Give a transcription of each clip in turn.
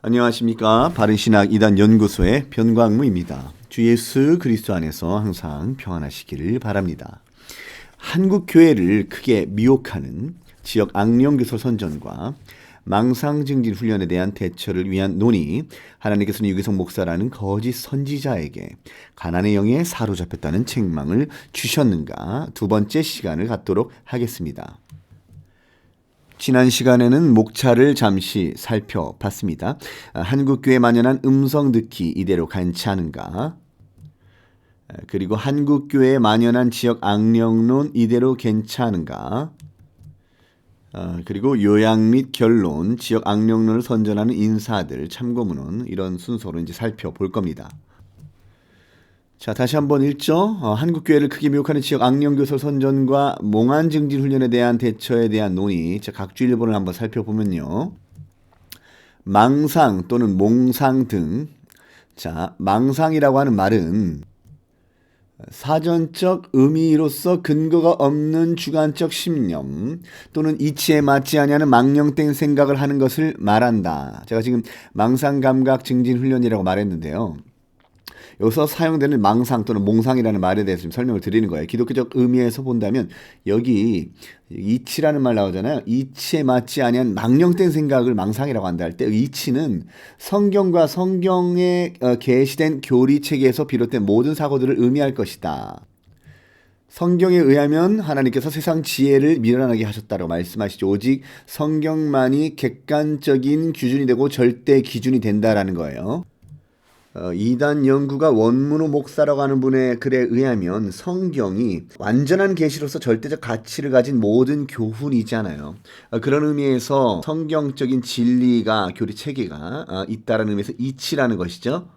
안녕하십니까. 바른신학 2단 연구소의 변광무입니다. 주 예수 그리스도 안에서 항상 평안하시기를 바랍니다. 한국 교회를 크게 미혹하는 지역 악령교설 선전과 망상증진 훈련에 대한 대처를 위한 논의, 하나님께서는 유기성 목사라는 거짓 선지자에게 가난의 영에 사로잡혔다는 책망을 주셨는가 두 번째 시간을 갖도록 하겠습니다. 지난 시간에는 목차를 잠시 살펴봤습니다. 한국교회에 만연한 음성 듣기 이대로 괜찮은가? 그리고 한국교회에 만연한 지역 악령론 이대로 괜찮은가? 그리고 요약 및 결론, 지역 악령론을 선전하는 인사들, 참고문헌 이런 순서로 이제 살펴볼 겁니다. 자, 다시 한번 읽죠. 한국교회를 크게 미혹하는 지역 악령교설 선전과 몽환증진 훈련에 대한 대처에 대한 논의. 자, 각주 일본을 한번 살펴보면요. 망상 또는 몽상 등. 자, 망상이라고 하는 말은 사전적 의미로서 근거가 없는 주관적 신념 또는 이치에 맞지 아니하는 망령된 생각을 하는 것을 말한다. 제가 지금 망상감각 증진 훈련이라고 말했는데요. 여기서 사용되는 망상 또는 몽상이라는 말에 대해서 좀 설명을 드리는 거예요. 기독교적 의미에서 본다면 여기 이치라는 말 나오잖아요. 이치에 맞지 아니한 망령된 생각을 망상이라고 한다 할 때 이치는 성경과 성경에 계시된 교리체계에서 비롯된 모든 사고들을 의미할 것이다. 성경에 의하면 하나님께서 세상 지혜를 미련하게 하셨다고 말씀하시죠. 오직 성경만이 객관적인 기준이 되고 절대 기준이 된다라는 거예요. 이단 연구가 원문호 목사라고 하는 분의 글에 의하면 성경이 완전한 계시로서 절대적 가치를 가진 모든 교훈이잖아요. 그런 의미에서 성경적인 진리가 교리 체계가 있다는 의미에서 이치라는 것이죠.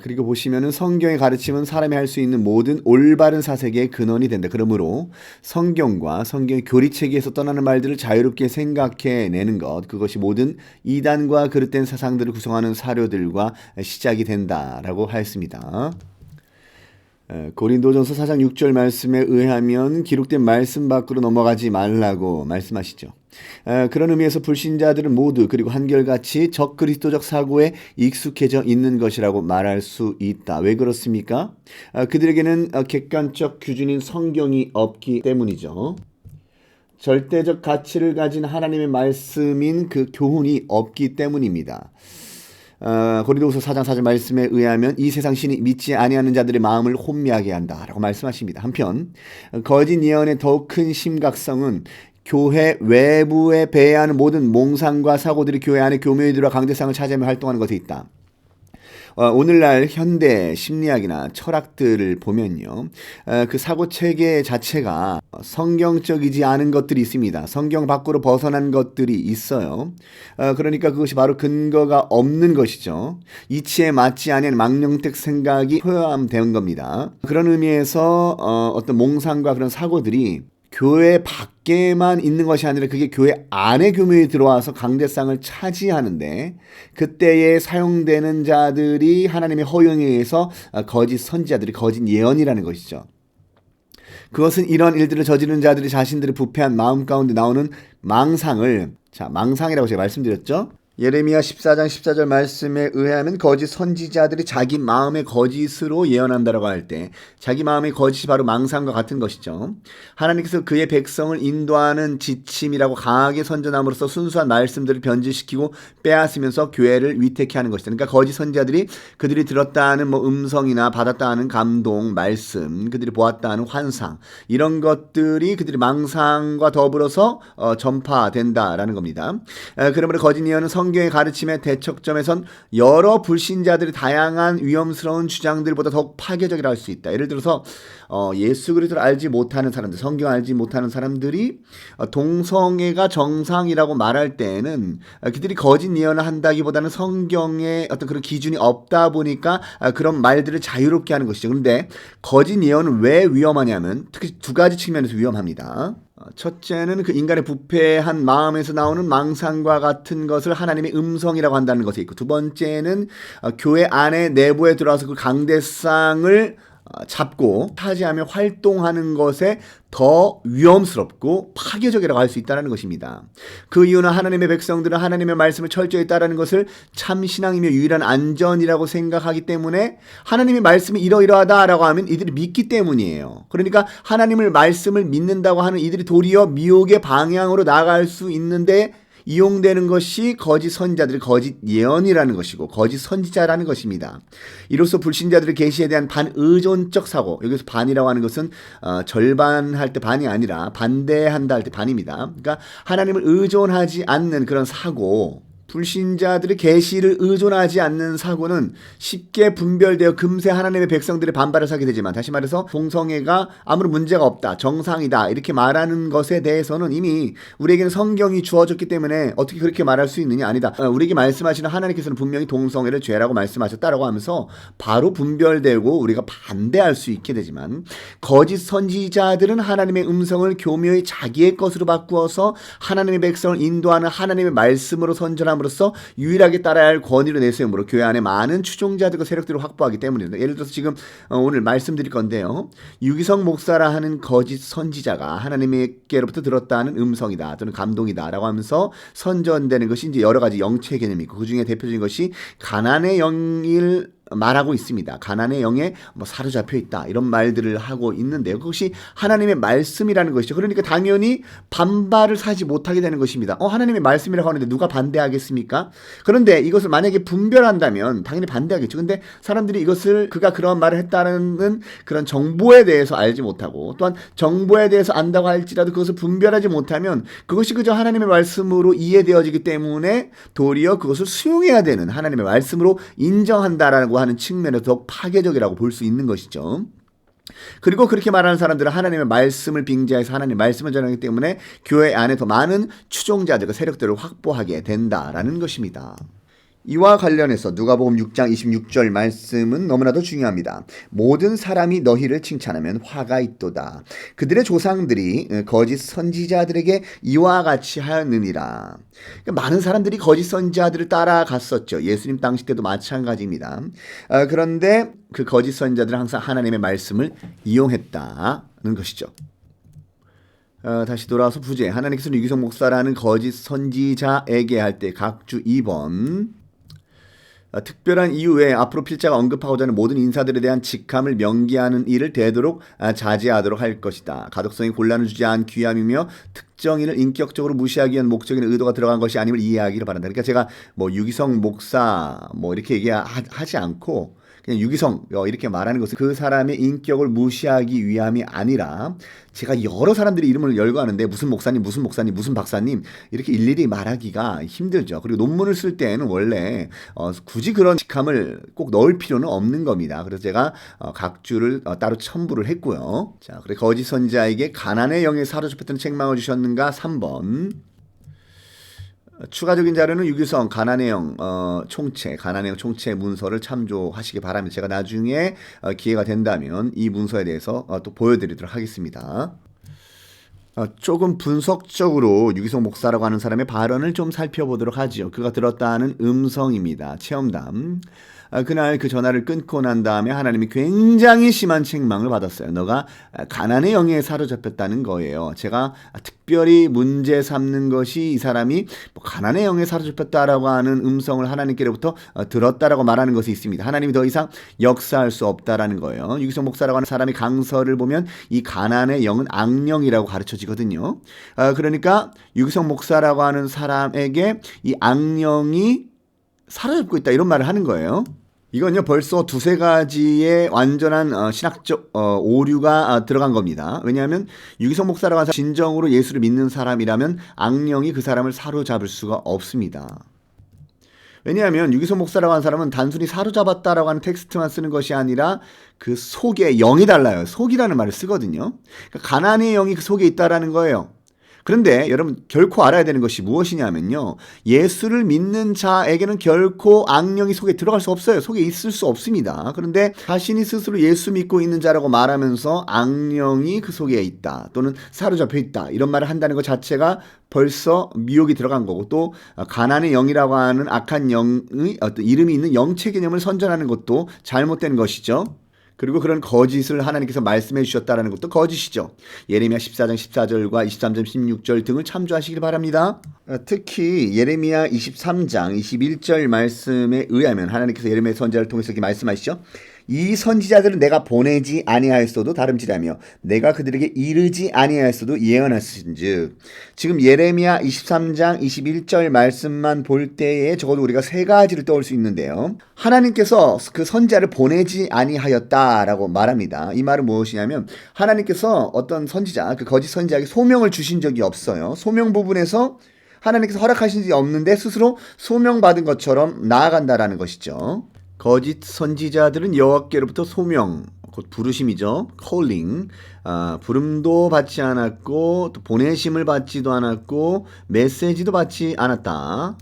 그리고 보시면은 성경의 가르침은 사람이 할 수 있는 모든 올바른 사색의 근원이 된다. 그러므로 성경과 성경의 교리체계에서 떠나는 말들을 자유롭게 생각해내는 것, 그것이 모든 이단과 그릇된 사상들을 구성하는 사료들과 시작이 된다라고 하였습니다. 고린도전서 4장 6절 말씀에 의하면 기록된 말씀 밖으로 넘어가지 말라고 말씀하시죠. 그런 의미에서 불신자들은 모두 그리고 한결같이 적그리스도적 사고에 익숙해져 있는 것이라고 말할 수 있다. 왜 그렇습니까? 그들에게는 객관적 기준인 성경이 없기 때문이죠. 절대적 가치를 가진 하나님의 말씀인 그 교훈이 없기 때문입니다. 고린도후서 4장 4절 말씀에 의하면 이 세상 신이 믿지 아니하는 자들의 마음을 혼미하게 한다라고 말씀하십니다. 한편 거짓 예언의 더욱 큰 심각성은 교회 외부에 배회하는 모든 몽상과 사고들이 교회 안에 교묘히 들어 강대상을 차지하며 활동하는 것에 있다. 오늘날 현대 심리학이나 철학들을 보면요. 그 사고체계 자체가 성경적이지 않은 것들이 있습니다. 성경 밖으로 벗어난 것들이 있어요. 그러니까 그것이 바로 근거가 없는 것이죠. 이치에 맞지 않은 망령된 생각이 포함된 겁니다. 그런 의미에서 어떤 몽상과 그런 사고들이 교회 밖에만 있는 것이 아니라 그게 교회 안에 교묘히 들어와서 강대상을 차지하는데 그때에 사용되는 자들이 하나님의 허용에 의해서 거짓 선지자들이 거짓 예언이라는 것이죠. 그것은 이런 일들을 저지르는 자들이 자신들의 부패한 마음 가운데 나오는 망상을, 자, 망상이라고 제가 말씀드렸죠. 예레미야 14장 14절 말씀에 의하면 거짓 선지자들이 자기 마음의 거짓으로 예언한다라고 할 때 자기 마음의 거짓이 바로 망상과 같은 것이죠. 하나님께서 그의 백성을 인도하는 지침이라고 강하게 선전함으로써 순수한 말씀들을 변질시키고 빼앗으면서 교회를 위태케 하는 것이다. 그러니까 거짓 선지자들이 그들이 들었다 하는 음성이나 받았다 하는 감동, 말씀, 그들이 보았다 하는 환상 이런 것들이 그들이 망상과 더불어서 전파된다라는 겁니다. 그러므로 거짓 예언은 성경의 가르침의 대척점에선 여러 불신자들이 다양한 위험스러운 주장들보다 더욱 파괴적이라 할 수 있다. 예를 들어서 예수 그리스도를 알지 못하는 사람들, 성경을 알지 못하는 사람들이 동성애가 정상이라고 말할 때에는 그들이 거짓 예언을 한다기보다는 성경에 어떤 그런 기준이 없다 보니까 그런 말들을 자유롭게 하는 것이죠. 그런데 거짓 예언은 왜 위험하냐면 특히 두 가지 측면에서 위험합니다. 첫째는 그 인간의 부패한 마음에서 나오는 망상과 같은 것을 하나님의 음성이라고 한다는 것이 있고, 두 번째는 교회 안에 내부에 들어와서 그 강대상을 잡고 차지하며 활동하는 것에 더 위험스럽고 파괴적이라고 할 수 있다는 것입니다. 그 이유는 하나님의 백성들은 하나님의 말씀을 철저히 따르는 것을 참신앙이며 유일한 안전이라고 생각하기 때문에 하나님의 말씀이 이러이러하다라고 하면 이들이 믿기 때문이에요. 그러니까 하나님의 말씀을 믿는다고 하는 이들이 도리어 미혹의 방향으로 나아갈 수 있는데 이용되는 것이 거짓 선지자들의 거짓 예언이라는 것이고 거짓 선지자라는 것입니다. 이로써 불신자들의 계시에 대한 반의존적 사고, 여기서 반이라고 하는 것은 절반할 때 반이 아니라 반대한다 할 때 반입니다. 그러니까 하나님을 의존하지 않는 그런 사고, 불신자들의 계시를 의존하지 않는 사고는 쉽게 분별되어 금세 하나님의 백성들의 반발을 사게 되지만, 다시 말해서 동성애가 아무런 문제가 없다, 정상이다 이렇게 말하는 것에 대해서는 이미 우리에게는 성경이 주어졌기 때문에 어떻게 그렇게 말할 수 있느냐, 아니다. 우리에게 말씀하시는 하나님께서는 분명히 동성애를 죄라고 말씀하셨다라고 하면서 바로 분별되고 우리가 반대할 수 있게 되지만, 거짓 선지자들은 하나님의 음성을 교묘히 자기의 것으로 바꾸어서 하나님의 백성을 인도하는 하나님의 말씀으로 선전함으로써 유일하게 따라야 할 권위를 내세우므로 교회 안에 많은 추종자들과 세력들을 확보하기 때문입니다. 예를 들어서 지금 오늘 말씀드릴 건데요, 유기성 목사라 하는 거짓 선지자가 하나님께로부터 들었다는 음성이다 또는 감동이다 라고 하면서 선전되는 것이 이제 여러 가지 영체 개념이 있고, 그 중에 대표적인 것이 가난의 영일 말하고 있습니다. 가난의 영에 사로잡혀 있다 이런 말들을 하고 있는데요, 그것이 하나님의 말씀이라는 것이죠. 그러니까 당연히 반발을 사지 못하게 되는 것입니다. 하나님의 말씀이라고 하는데 누가 반대하겠습니까? 그런데 이것을 만약에 분별한다면 당연히 반대하겠죠. 근데 사람들이 이것을 그가 그런 말을 했다는 그런 정보에 대해서 알지 못하고, 또한 정보에 대해서 안다고 할지라도 그것을 분별하지 못하면 그것이 그저 하나님의 말씀으로 이해되어지기 때문에 도리어 그것을 수용해야 되는 하나님의 말씀으로 인정한다라고 하는 측면에서 더욱 파괴적이라고 볼 수 있는 것이죠. 그리고 그렇게 말하는 사람들은 하나님의 말씀을 빙자해서 하나님의 말씀을 전하기 때문에 교회 안에 더 많은 추종자들과 세력들을 확보하게 된다라는 것입니다. 이와 관련해서 누가복음 6장 26절 말씀은 너무나도 중요합니다. 모든 사람이 너희를 칭찬하면 화가 있도다. 그들의 조상들이 거짓 선지자들에게 이와 같이 하였느니라. 그러니까 많은 사람들이 거짓 선지자들을 따라갔었죠. 예수님 당시 때도 마찬가지입니다. 그런데 그 거짓 선지자들은 항상 하나님의 말씀을 이용했다는 것이죠. 다시 돌아와서 부제, 하나님께서는 유기성 목사라는 거짓 선지자에게 할 때 각주 2번 특별한 이유 외에 앞으로 필자가 언급하고자 하는 모든 인사들에 대한 직함을 명기하는 일을 되도록 자제하도록 할 것이다. 가독성이 곤란을 주지 않은 귀함이며 특정인을 인격적으로 무시하기 위한 목적인 의도가 들어간 것이 아님을 이해하기를 바란다. 그러니까 제가 유기성 목사 이렇게 얘기하지 않고 그냥 유기성 이렇게 말하는 것은 그 사람의 인격을 무시하기 위함이 아니라, 제가 여러 사람들이 이름을 열거하는데 무슨 목사님, 무슨 목사님, 무슨 박사님 이렇게 일일이 말하기가 힘들죠. 그리고 논문을 쓸 때는 원래 굳이 그런 직함을 꼭 넣을 필요는 없는 겁니다. 그래서 제가 각주를 따로 첨부를 했고요. 자, 그래 거짓 선지자에게 가난의 영에 사로잡혔던 책망을 주셨는가? 3번. 추가적인 자료는 유기성 가난의 영 가난의 영 총체 문서를 참조하시기 바랍니다. 제가 나중에 기회가 된다면 이 문서에 대해서 또 보여드리도록 하겠습니다. 조금 분석적으로 유기성 목사라고 하는 사람의 발언을 좀 살펴보도록 하죠. 그가 들었다는 음성입니다. 체험담. 그날 그 전화를 끊고 난 다음에 하나님이 굉장히 심한 책망을 받았어요. 너가 가난의 영에 사로잡혔다는 거예요. 제가 특별히 문제 삼는 것이 이 사람이 가난의 영에 사로잡혔다라고 하는 음성을 하나님께로부터 들었다라고 말하는 것이 있습니다. 하나님이 더 이상 역사할 수 없다라는 거예요. 유기성 목사라고 하는 사람의 강서를 보면 이 가난의 영은 악령이라고 가르쳐지거든요. 그러니까 유기성 목사라고 하는 사람에게 이 악령이 사로잡고 있다 이런 말을 하는 거예요. 이건요 벌써 두세 가지의 완전한 신학적 오류가 들어간 겁니다. 왜냐하면 유기성 목사라고 하는 사람, 진정으로 예수를 믿는 사람이라면 악령이 그 사람을 사로잡을 수가 없습니다. 왜냐하면 유기성 목사라고 하는 사람은 단순히 사로잡았다라고 하는 텍스트만 쓰는 것이 아니라 그 속에 영이 달라요. 속이라는 말을 쓰거든요. 그러니까 가난의 영이 그 속에 있다라는 거예요. 그런데 여러분 결코 알아야 되는 것이 무엇이냐면요, 예수를 믿는 자에게는 결코 악령이 속에 들어갈 수 없어요. 속에 있을 수 없습니다. 그런데 자신이 스스로 예수 믿고 있는 자라고 말하면서 악령이 그 속에 있다 또는 사로잡혀 있다 이런 말을 한다는 것 자체가 벌써 미혹이 들어간 거고, 또 가난의 영이라고 하는 악한 영의 어떤 이름이 있는 영체 개념을 선전하는 것도 잘못된 것이죠. 그리고 그런 거짓을 하나님께서 말씀해 주셨다라는 것도 거짓이죠. 예레미야 14장 14절과 23장 16절 등을 참조하시길 바랍니다. 특히 예레미야 23장 21절 말씀에 의하면 하나님께서 예레미야 선지자를 통해서 이렇게 말씀하시죠. 이 선지자들은 내가 보내지 아니하였어도 다름질하며 내가 그들에게 이르지 아니하였어도 예언하신즉, 지금 예레미야 23장 21절 말씀만 볼 때에 적어도 우리가 세 가지를 떠올 수 있는데요. 하나님께서 그 선지자를 보내지 아니하였다라고 말합니다. 이 말은 무엇이냐면 하나님께서 어떤 선지자, 그 거짓 선지자에게 소명을 주신 적이 없어요. 소명 부분에서 하나님께서 허락하신 적이 없는데 스스로 소명받은 것처럼 나아간다라는 것이죠. 거짓 선지자들은 여호와께로부터 소명, 곧 부르심이죠. calling, 부름도 받지 않았고 또 보내심을 받지도 않았고 메시지도 받지 않았다.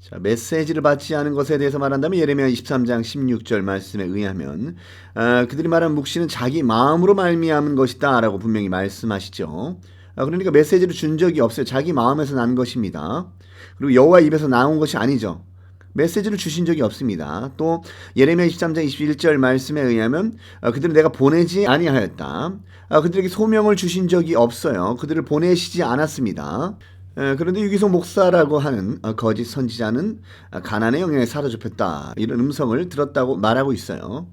자, 메시지를 받지 않은 것에 대해서 말한다면 예레미야 23장 16절 말씀에 의하면 그들이 말한 묵시는 자기 마음으로 말미암은 것이다 라고 분명히 말씀하시죠. 그러니까 메시지를 준 적이 없어요. 자기 마음에서 난 것입니다. 그리고 여호와 입에서 나온 것이 아니죠. 메시지를 주신 적이 없습니다. 또 예레미야 23장 21절 말씀에 의하면 그들은 내가 보내지 아니하였다. 그들에게 소명을 주신 적이 없어요. 그들을 보내시지 않았습니다. 그런데 유기성 목사라고 하는 거짓 선지자는 가난의 영향에 사로잡혔다, 이런 음성을 들었다고 말하고 있어요.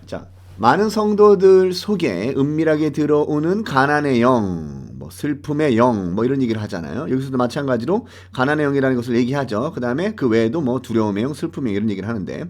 자, 많은 성도들 속에 은밀하게 들어오는 가난의 영, 슬픔의 영, 이런 얘기를 하잖아요. 여기서도 마찬가지로 가난의 영이라는 것을 얘기하죠. 그 다음에 그 외에도 두려움의 영, 슬픔의 영, 이런 얘기를 하는데,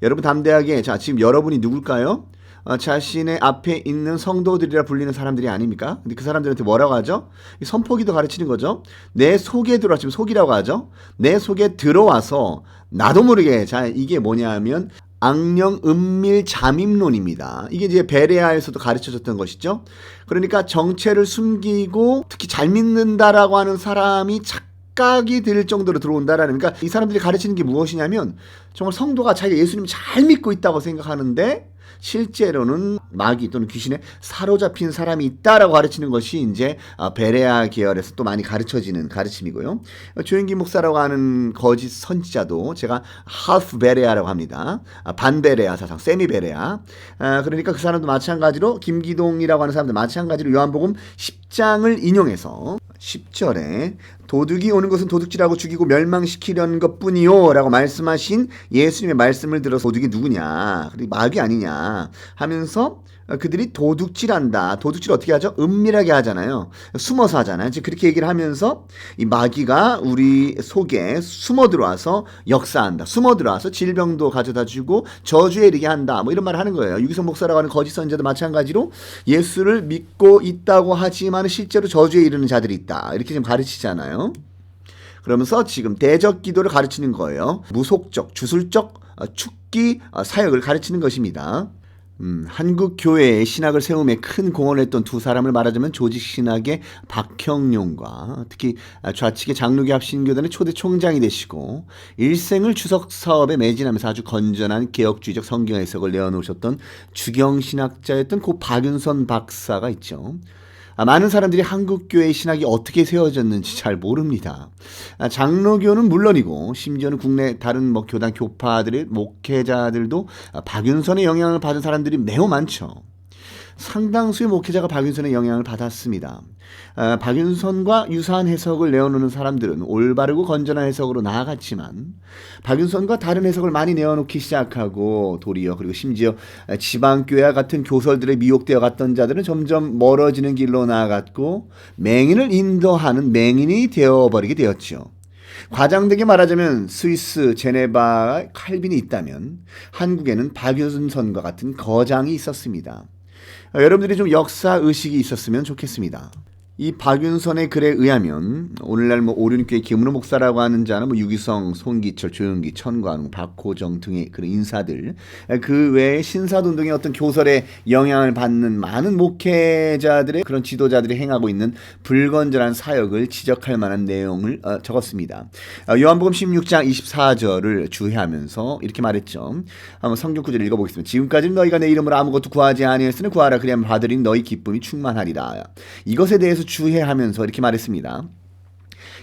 여러분 담대하게, 자, 지금 여러분이 누굴까요? 자신의 앞에 있는 성도들이라 불리는 사람들이 아닙니까? 근데 그 사람들한테 뭐라고 하죠? 선포기도 가르치는 거죠. 내 속에 들어와, 지금 속이라고 하죠. 내 속에 들어와서 나도 모르게, 자, 이게 뭐냐 하면 악령 은밀 잠입론입니다. 이게 이제 베레아에서도 가르쳐졌던 것이죠. 그러니까 정체를 숨기고 특히 잘 믿는다라고 하는 사람이 착각이 들 정도로 들어온다라는, 그러니까 이 사람들이 가르치는 게 무엇이냐면 정말 성도가 자기가 예수님 잘 믿고 있다고 생각하는데 실제로는 마귀 또는 귀신에 사로잡힌 사람이 있다라고 가르치는 것이 이제 베레아 계열에서 또 많이 가르쳐지는 가르침이고요. 조영기 목사라고 하는 거짓 선지자도 제가 half 베레아라고 합니다. 반 베레아 사상, 세미 베레아. 그러니까 그 사람도 마찬가지로, 김기동이라고 하는 사람도 마찬가지로 요한복음 10장을 인용해서 10절에 도둑이 오는 것은 도둑질하고 죽이고 멸망시키려는 것뿐이요 라고 말씀하신 예수님의 말씀을 들어서 도둑이 누구냐, 그리고 마귀 아니냐 하면서 그들이 도둑질한다. 도둑질 어떻게 하죠? 은밀하게 하잖아요. 숨어서 하잖아요. 그렇게 얘기를 하면서 이 마귀가 우리 속에 숨어 들어와서 역사한다. 숨어 들어와서 질병도 가져다 주고 저주에 이르게 한다. 이런 말을 하는 거예요. 유기성 목사라고 하는 거짓 선지자도 마찬가지로 예수를 믿고 있다고 하지만 실제로 저주에 이르는 자들이 있다. 이렇게 지금 가르치잖아요. 그러면서 지금 대적 기도를 가르치는 거예요. 무속적, 주술적, 축기 사역을 가르치는 것입니다. 한국 교회의 신학을 세움에 큰 공헌을 했던 두 사람을 말하자면 조직신학의 박형룡과 특히 좌측의 장로교 합신교단의 초대 총장이 되시고 일생을 주석 사업에 매진하면서 아주 건전한 개혁주의적 성경 해석을 내어놓으셨던 주경신학자였던 고 박윤선 박사가 있죠. 많은 사람들이 한국교회의 신학이 어떻게 세워졌는지 잘 모릅니다. 장로교는 물론이고 심지어는 국내 다른 교단 교파들의 목회자들도 박윤선의 영향을 받은 사람들이 매우 많죠. 상당수의 목회자가 박윤선의 영향을 받았습니다. 박윤선과 유사한 해석을 내어놓는 사람들은 올바르고 건전한 해석으로 나아갔지만 박윤선과 다른 해석을 많이 내어놓기 시작하고 도리어 그리고 심지어 지방교회와 같은 교설들에 미혹되어 갔던 자들은 점점 멀어지는 길로 나아갔고 맹인을 인도하는 맹인이 되어버리게 되었죠. 과장되게 말하자면 스위스 제네바 칼빈이 있다면 한국에는 박윤선과 같은 거장이 있었습니다. 여러분들이 좀 역사의식이 있었으면 좋겠습니다. 이 박윤선의 글에 의하면 오늘날 566교회 김은호 목사라고 하는 자는 유기성, 손기철, 조영기, 천광, 박호정 등의 그런 인사들, 그 외에 신사돈 등의 어떤 교설에 영향을 받는 많은 목회자들의 그런 지도자들이 행하고 있는 불건전한 사역을 지적할 만한 내용을 적었습니다. 요한복음 16장 24절을 주해하면서 이렇게 말했죠. 한번 성경 구절 읽어보겠습니다. 지금까지는 너희가 내 이름으로 아무것도 구하지 아니하였으니 구하라 그리하면 받으리니 너희 기쁨이 충만하리라. 이것에 대해서 주해하면서 이렇게 말했습니다.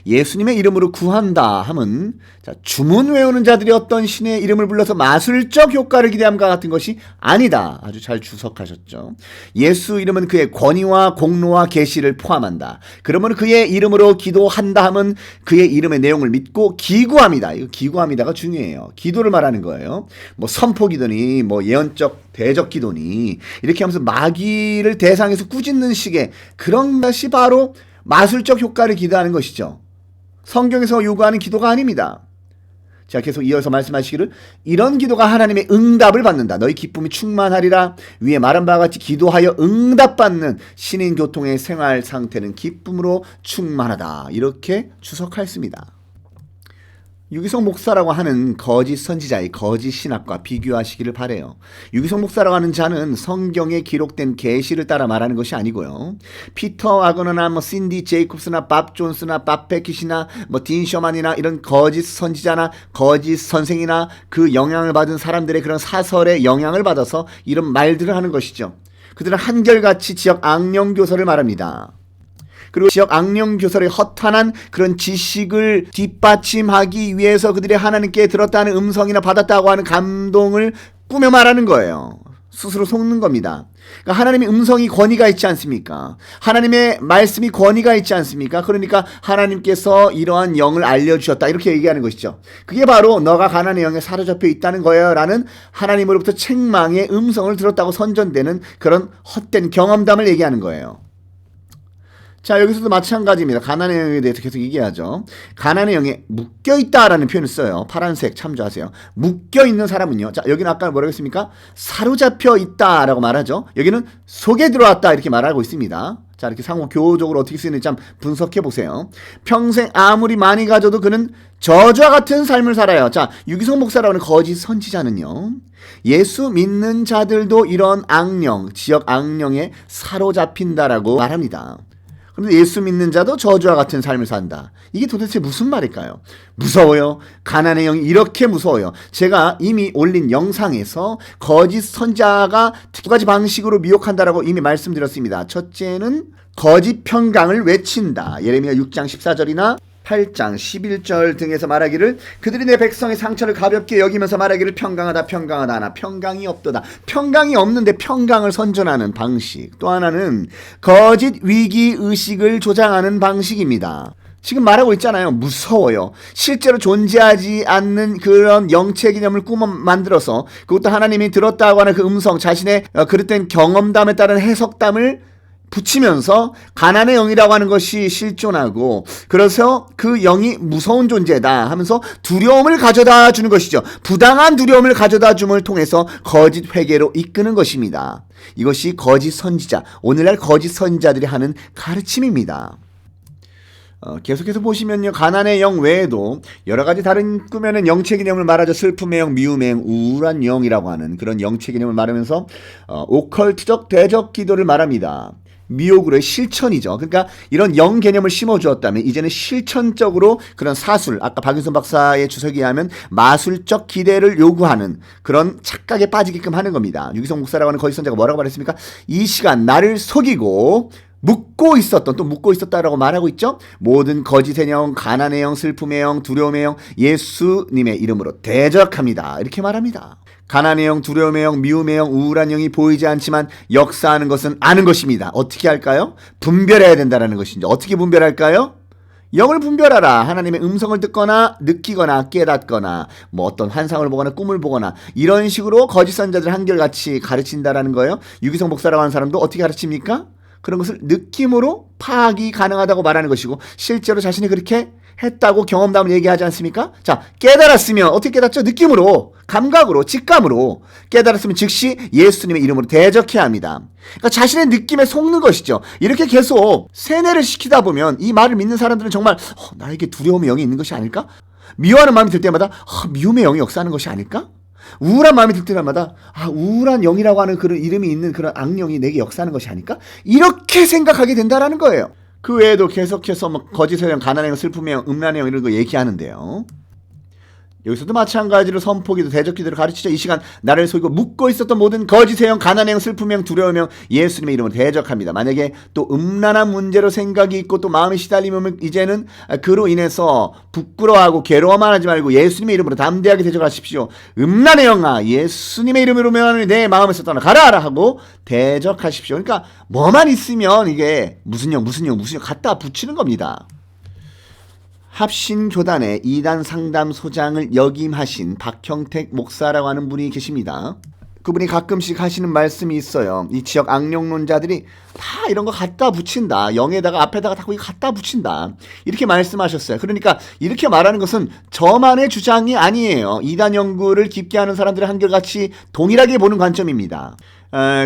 예수님의 이름으로 구한다 함은 자, 주문 외우는 자들이 어떤 신의 이름을 불러서 마술적 효과를 기대함과 같은 것이 아니다. 아주 잘 주석하셨죠. 예수 이름은 그의 권위와 공로와 계시를 포함한다. 그러면 그의 이름으로 기도한다 함은 그의 이름의 내용을 믿고 기구합니다. 이거 기구합니다가 중요해요. 기도를 말하는 거예요. 뭐 선포 기도니 뭐 예언적 대적 기도니 이렇게 하면서 마귀를 대상에서 꾸짖는 식의 그런 것이 바로 마술적 효과를 기대하는 것이죠. 성경에서 요구하는 기도가 아닙니다. 자, 계속 이어서 말씀하시기를 이런 기도가 하나님의 응답을 받는다. 너희 기쁨이 충만하리라. 위에 말한 바와 같이 기도하여 응답받는 신인 교통의 생활 상태는 기쁨으로 충만하다. 이렇게 주석하였습니다. 유기성 목사라고 하는 거짓 선지자의 거짓 신학과 비교하시기를 바라요. 유기성 목사라고 하는 자는 성경에 기록된 계시를 따라 말하는 것이 아니고요. 피터 와거너나 뭐 신디 제이콥스나 밥 존스나 밥 패킷이나 뭐 딘 셔만이나 이런 거짓 선지자나 거짓 선생이나 그 영향을 받은 사람들의 그런 사설에 영향을 받아서 이런 말들을 하는 것이죠. 그들은 한결같이 지역 악령 교설을 말합니다. 그리고 지역 악령 교설의 허탄한 그런 지식을 뒷받침하기 위해서 그들이 하나님께 들었다는 음성이나 받았다고 하는 감동을 꾸며 말하는 거예요. 스스로 속는 겁니다. 그러니까 하나님의 음성이 권위가 있지 않습니까? 하나님의 말씀이 권위가 있지 않습니까? 그러니까 하나님께서 이러한 영을 알려주셨다 이렇게 얘기하는 것이죠. 그게 바로 너가 가난의 영에 사로잡혀 있다는 거예요 라는 하나님으로부터 책망의 음성을 들었다고 선전되는 그런 헛된 경험담을 얘기하는 거예요. 자, 여기서도 마찬가지입니다. 가난의 영에 대해서 계속 얘기하죠. 가난의 영에 묶여있다라는 표현을 써요. 파란색 참조하세요. 묶여있는 사람은요. 자, 여기는 아까 뭐라고 했습니까? 사로잡혀 있다라고 말하죠. 여기는 속에 들어왔다 이렇게 말하고 있습니다. 자, 이렇게 상호 교조적으로 어떻게 쓰이는지 좀 분석해 보세요. 평생 아무리 많이 가져도 그는 저주와 같은 삶을 살아요. 자, 유기성 목사라고 하는 거짓 선지자는요. 예수 믿는 자들도 이런 악령, 지역 악령에 사로잡힌다라고 말합니다. 그런데 예수 믿는 자도 저주와 같은 삶을 산다. 이게 도대체 무슨 말일까요? 무서워요. 가난의 영이 이렇게 무서워요. 제가 이미 올린 영상에서 거짓 선자가 두 가지 방식으로 미혹한다라고 이미 말씀드렸습니다. 첫째는 거짓 평강을 외친다. 예레미야 6장 14절이나 8장 11절 등에서 말하기를 그들이 내 백성의 상처를 가볍게 여기면서 말하기를 평강하다 평강하다 하나 평강이 없도다. 평강이 없는데 평강을 선전하는 방식. 또 하나는 거짓 위기의식을 조장하는 방식입니다. 지금 말하고 있잖아요. 무서워요. 실제로 존재하지 않는 그런 영체 개념을 꾸며 만들어서 그것도 하나님이 들었다고 하는 그 음성 자신의 그릇된 경험담에 따른 해석담을 붙이면서 가난의 영이라고 하는 것이 실존하고 그래서 그 영이 무서운 존재다 하면서 두려움을 가져다 주는 것이죠. 부당한 두려움을 가져다 줌을 통해서 거짓 회개로 이끄는 것입니다. 이것이 거짓 선지자, 오늘날 거짓 선지자들이 하는 가르침입니다. 계속해서 보시면요. 가난의 영 외에도 여러 가지 다른 꾸며낸 영체 개념을 말하죠. 슬픔의 영, 미움의 영, 우울한 영이라고 하는 그런 영체 개념을 말하면서 오컬트적 대적 기도를 말합니다. 미혹으로의 실천이죠. 그러니까 이런 영 개념을 심어주었다면 이제는 실천적으로 그런 사술, 아까 박윤선 박사의 주석에 의하면 마술적 기대를 요구하는 그런 착각에 빠지게끔 하는 겁니다. 유기성 목사라고 하는 거짓 선자가 뭐라고 말했습니까? 이 시간 나를 속이고 묻고 있었던, 또 묻고 있었다라고 말하고 있죠. 모든 거짓의 영, 가난의 영, 슬픔의 영, 두려움의 영 예수님의 이름으로 대적합니다. 이렇게 말합니다. 가난의 영, 두려움의 영, 미움의 영, 우울한 영이 보이지 않지만 역사하는 것은 아는 것입니다. 어떻게 할까요? 분별해야 된다는 것인지. 어떻게 분별할까요? 영을 분별하라. 하나님의 음성을 듣거나 느끼거나 깨닫거나 뭐 어떤 환상을 보거나 꿈을 보거나 이런 식으로 거짓 선자들 한결같이 가르친다라는 거예요. 유기성 목사라고 하는 사람도 어떻게 가르칩니까? 그런 것을 느낌으로 파악이 가능하다고 말하는 것이고 실제로 자신이 그렇게 했다고 경험담을 얘기하지 않습니까? 자, 깨달았으면 어떻게 깨닫죠? 느낌으로, 감각으로, 직감으로 깨달았으면 즉시 예수님의 이름으로 대적해야 합니다. 그러니까 자신의 느낌에 속는 것이죠. 이렇게 계속 세뇌를 시키다 보면 이 말을 믿는 사람들은 정말 나에게 두려움의 영이 있는 것이 아닐까? 미워하는 마음이 들 때마다 미움의 영이 역사하는 것이 아닐까? 우울한 마음이 들 때마다 우울한 영이라고 하는 그런 이름이 있는 그런 악령이 내게 역사하는 것이 아닐까? 이렇게 생각하게 된다라는 거예요. 그 외에도 계속해서 거짓의 영, 가난의 영, 슬픔의 영, 음란의 영 이런 거 얘기하는데요. 여기서도 마찬가지로 선포기도 대적기도를 가르치죠. 이 시간 나를 속이고 묻고 있었던 모든 거짓의 영, 가난의 영, 슬픔의 영, 두려움의 영 예수님의 이름으로 대적합니다. 만약에 또 음란한 문제로 생각이 있고 또 마음이 시달리면 이제는 그로 인해서 부끄러워하고 괴로워만 하지 말고 예수님의 이름으로 담대하게 대적하십시오. 음란의 영아, 예수님의 이름으로 내 마음에서 떠나가라 하고 대적하십시오. 그러니까 뭐만 있으면 이게 무슨 영 갖다 붙이는 겁니다. 합신교단의 이단 상담소장을 역임하신 박형택 목사라고 하는 분이 계십니다. 그분이 가끔씩 하시는 말씀이 있어요. 이 지역 악령론자들이 다 이런 거 갖다 붙인다. 영에다가 앞에다가 다 갖다 붙인다. 이렇게 말씀하셨어요. 그러니까 이렇게 말하는 것은 저만의 주장이 아니에요. 이단 연구를 깊게 하는 사람들이 한결같이 동일하게 보는 관점입니다.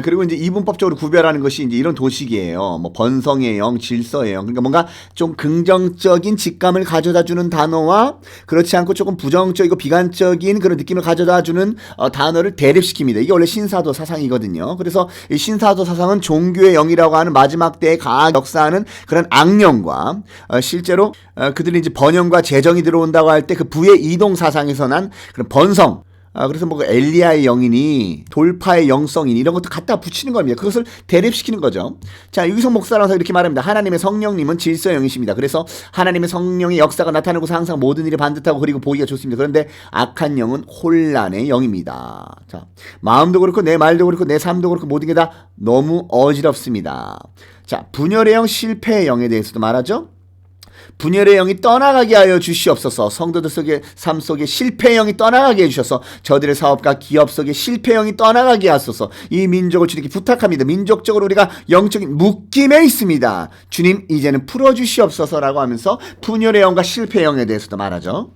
그리고 이제 이분법적으로 구별하는 것이 이제 이런 도식이에요. 뭐 번성의 영, 질서의 영. 그러니까 뭔가 좀 긍정적인 직감을 가져다 주는 단어와 그렇지 않고 조금 부정적이고 비관적인 그런 느낌을 가져다 주는 단어를 대립시킵니다. 이게 원래 신사도 사상이거든요. 그래서 이 신사도 사상은 종교의 영이라고 하는 마지막 때에 강하게 역사하는 그런 악령과 실제로 그들이 이제 번영과 재정이 들어온다고 할 때 그 부의 이동 사상에서 난 그런 번성, 그래서 뭐 엘리야의 영이니 돌파의 영성이니 이런 것도 갖다 붙이는 겁니다. 그것을 대립시키는 거죠. 자, 유기성 목사라서 이렇게 말합니다. 하나님의 성령님은 질서의 영이십니다. 그래서 하나님의 성령의 역사가 나타나는 곳은 항상 모든 일이 반듯하고 그리고 보기가 좋습니다. 그런데 악한 영은 혼란의 영입니다. 자, 마음도 그렇고 내 말도 그렇고 내 삶도 그렇고 모든 게 다 너무 어지럽습니다. 자, 분열의 영, 실패의 영에 대해서도 말하죠. 분열의 영이 떠나가게 하여 주시옵소서. 성도들 속의 삶 속에 실패의 영이 떠나가게 해주셔서 저들의 사업과 기업 속에 실패의 영이 떠나가게 하소서. 이 민족을 주님께 부탁합니다. 민족적으로 우리가 영적인 묶임에 있습니다. 주님 이제는 풀어주시옵소서라고 하면서 분열의 영과 실패의 영에 대해서도 말하죠.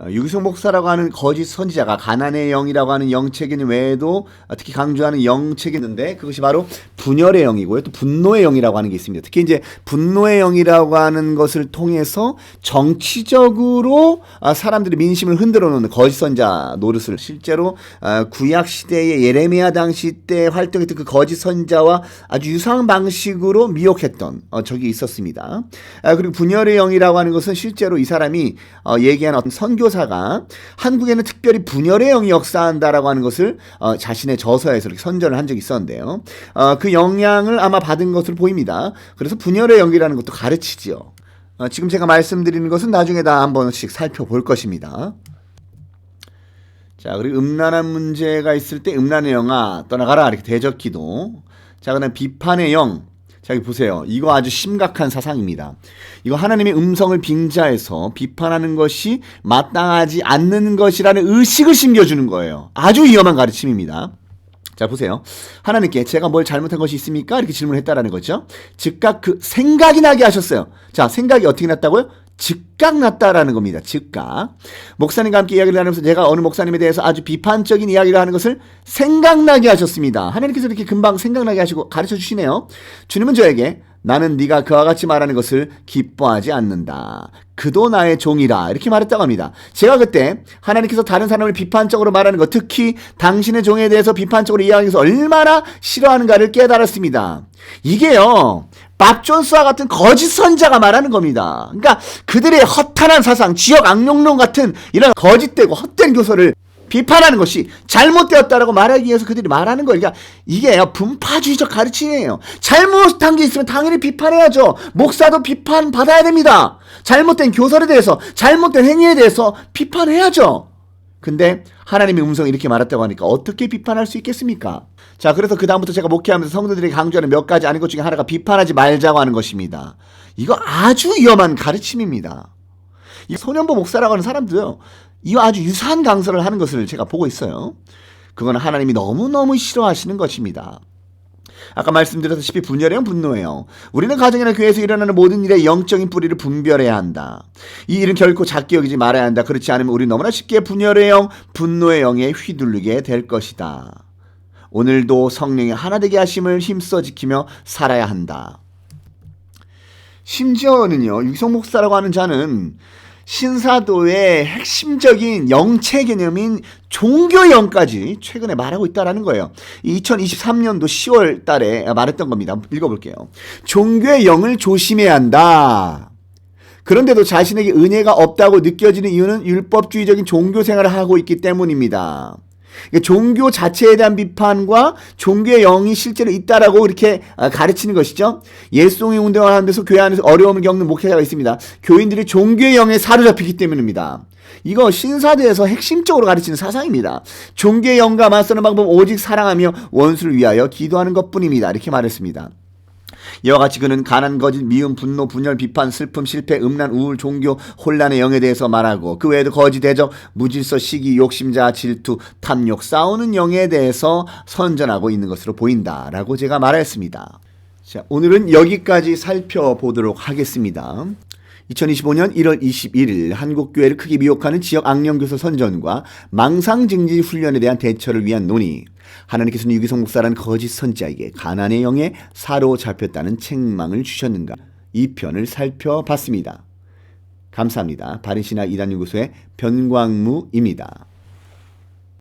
유기성 목사라고 하는 거짓 선지자가 가난의 영이라고 하는 영책인 외에도 특히 강조하는 영책이 있는데 그것이 바로 분열의 영이고요. 또 분노의 영이라고 하는 게 있습니다. 특히 이제 분노의 영이라고 하는 것을 통해서 정치적으로 사람들의 민심을 흔들어 놓는 거짓 선지자 노릇을 실제로 구약 시대의 예레미야 당시 때 활동했던 그 거짓 선지자와 아주 유사한 방식으로 미혹했던 적이 있었습니다. 그리고 분열의 영이라고 하는 것은 실제로 이 사람이 얘기한 어떤 선교사가 한국에는 특별히 분열의 영이 역사한다라고 하는 것을 자신의 저서에서 이렇게 선전을 한 적이 있었는데요. 그 영향을 아마 받은 것으로 보입니다. 그래서 분열의 영이라는 것도 가르치지요. 지금 제가 말씀드리는 것은 나중에 다 한 번씩 살펴볼 것입니다. 자, 그리고 음란한 문제가 있을 때 음란의 영아 떠나가라 이렇게 대적기도. 자, 그다음 비판의 영. 자, 여기 보세요. 이거 아주 심각한 사상입니다. 이거 하나님의 음성을 빙자해서 비판하는 것이 마땅하지 않는 것이라는 의식을 심겨주는 거예요. 아주 위험한 가르침입니다. 자, 보세요. 하나님께 제가 뭘 잘못한 것이 있습니까? 이렇게 질문했다라는 거죠. 즉각 그 생각이 나게 하셨어요. 자, 생각이 어떻게 났다고요? 즉각 났다라는 겁니다. 즉각. 목사님과 함께 이야기를 나누면서 제가 어느 목사님에 대해서 아주 비판적인 이야기를 하는 것을 생각나게 하셨습니다. 하나님께서 이렇게 금방 생각나게 하시고 가르쳐 주시네요. 주님은 저에게 나는 네가 그와 같이 말하는 것을 기뻐하지 않는다. 그도 나의 종이라 이렇게 말했다고 합니다. 제가 그때 하나님께서 다른 사람을 비판적으로 말하는 것, 특히 당신의 종에 대해서 비판적으로 이야기하는 것을 얼마나 싫어하는가를 깨달았습니다. 이게요, 밥 존스와 같은 거짓 선자가 말하는 겁니다. 그러니까 그들의 허탄한 사상, 지역 악령론 같은 이런 거짓되고 헛된 교서를 비판하는 것이 잘못되었다라고 말하기 위해서 그들이 말하는 거예요. 그러니까 이게 분파주의적 가르침이에요. 잘못한 게 있으면 당연히 비판해야죠. 목사도 비판받아야 됩니다. 잘못된 교설에 대해서, 잘못된 행위에 대해서 비판해야죠. 근데 하나님의 음성이 이렇게 말했다고 하니까 어떻게 비판할 수 있겠습니까? 자, 그래서 그 다음부터 제가 목회하면서 성도들에게 강조하는 몇 가지 아닌 것 중에 하나가 비판하지 말자고 하는 것입니다. 이거 아주 위험한 가르침입니다. 이 소년보 목사라고 하는 사람도요, 이 아주 유사한 강설을 하는 것을 제가 보고 있어요. 그건 하나님이 너무너무 싫어하시는 것입니다. 아까 말씀드렸다시피 분열의 영, 분노의 영. 우리는 가정이나 교회에서 일어나는 모든 일의 영적인 뿌리를 분별해야 한다. 이 일은 결코 작게 여기지 말아야 한다. 그렇지 않으면 우리 너무나 쉽게 분열의 영, 분노의 영에 휘둘리게 될 것이다. 오늘도 성령의 하나 되게 하심을 힘써 지키며 살아야 한다. 심지어는요, 유기성 목사라고 하는 자는 신사도의 핵심적인 영체 개념인 종교영까지 최근에 말하고 있다는 거예요. 2023년도 10월 달에 말했던 겁니다. 읽어볼게요. 종교의 영을 조심해야 한다. 그런데도 자신에게 은혜가 없다고 느껴지는 이유는 율법주의적인 종교 생활을 하고 있기 때문입니다. 그러니까 종교 자체에 대한 비판과 종교의 영이 실제로 있다라고 이렇게 가르치는 것이죠. 예수송의 운동을 하면서 교회 안에서 어려움을 겪는 목회자가 있습니다. 교인들이 종교의 영에 사로잡히기 때문입니다. 이거 신사도에서 핵심적으로 가르치는 사상입니다. 종교의 영과 맞서는 방법은 오직 사랑하며 원수를 위하여 기도하는 것뿐입니다. 이렇게 말했습니다. 이와 같이 그는 가난, 거짓, 미움, 분노, 분열, 비판, 슬픔, 실패, 음란, 우울, 종교, 혼란의 영에 대해서 말하고 그 외에도 거짓, 대적, 무질서, 시기, 욕심자, 질투, 탐욕, 싸우는 영에 대해서 선전하고 있는 것으로 보인다라고 제가 말했습니다. 자, 오늘은 여기까지 살펴보도록 하겠습니다. 2025년 1월 21일 한국교회를 크게 미혹하는 지역 악령교사 선전과 망상증지 훈련에 대한 대처를 위한 논의. 하나님께서는 유기성 목사라는 거짓 선지자에게 가난의 영에 사로잡혔다는 책망을 주셨는가? 이 편을 살펴봤습니다. 감사합니다. 바른신학 이단연구소의 변광무입니다.